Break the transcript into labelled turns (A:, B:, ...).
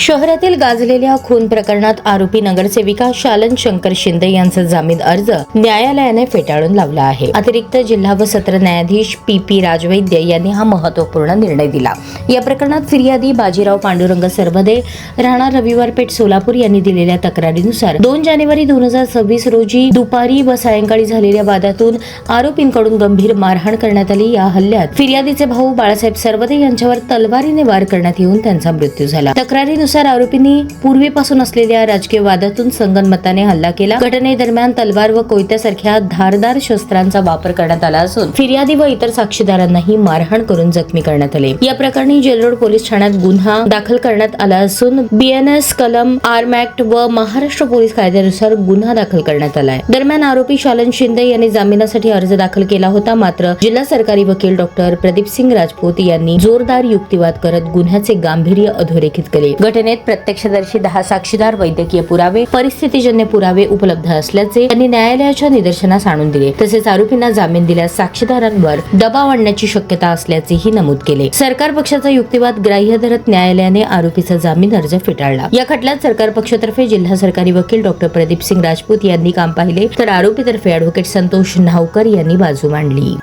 A: शहरातील गाजलेल्या खून प्रकरणात आरोपी नगरसेविका शालन शंकर शिंदे यांचा जामीन अर्ज न्यायालयाने फेटाळून लावला आहे. अतिरिक्त जिल्हा व सत्र न्यायाधीश पी राजवैद्य यांनी हा महत्त्वपूर्ण निर्णय दिला. या प्रकरणात फिर्यादी बाजीराव पांडुरंग सरबदे राहणार रविवार पेठ सोलापूर यांनी दिलेल्या तक्रारीनुसार 2 जानेवारी 2026 रोजी दुपारी व सायंकाळी झालेल्या वादातून आरोपींकडून गंभीर मारहाण करण्यात आली. या हल्ल्यात फिर्यादीचे भाऊ बाळासाहेब सरबदे यांच्यावर तलवारीने वार करण्यात येऊन त्यांचा मृत्यू झाला. तक्रारीनुसार आरोपींनी पूर्वीपासून असलेल्या राजकीय वादातून संगनमताने हल्ला केला. घटनेदरम्यान तलवार व कोयत्यासारख्या धारदार शस्त्रांचा वापर करण्यात आला असून फिर्यादी व इतर साक्षीदारांनाही मारहाण करून जखमी करण्यात आले. या प्रकरणी जेलरोड पोलीस ठाण्यात गुन्हा दाखल करण्यात आला असून BNS कलम आर्म ऍक्ट व महाराष्ट्र पोलीस कायद्यानुसार गुन्हा दाखल करण्यात आलाय. दरम्यान आरोपी शालन शिंदे यांनी जामिनासाठी अर्ज दाखल केला होता. मात्र जिल्हा सरकारी वकील डॉक्टर प्रदीपसिंग राजपूत यांनी जोरदार युक्तिवाद करत गुन्ह्याचे गांभीर्य अधोरेखित केले. घटनेत प्रत्यक्षदर्शी 10 साक्षीदार, वैद्यकीय पुरावे, परिस्थितीजन्य पुरावे उपलब्ध असल्याचे त्यांनी न्यायालयाच्या निदर्शनास आणून दिले. तसेच आरोपींना जामीन दिल्यास साक्षीदारांवर दबाव आणण्याची शक्यता असल्याचेही नमूद केले. सरकार पक्षाचा युक्तिवाद ग्राह्य धरत न्यायालयाने आरोपीचा जामीन अर्ज फेटाळला. या खटल्यात सरकार पक्षातर्फे जिल्हा सरकारी वकील डॉक्टर प्रदीपसिंग राजपूत यांनी काम पाहिले तर आरोपीतर्फे ॲडव्होकेट संतोष न्हावकर यांनी बाजू मांडली.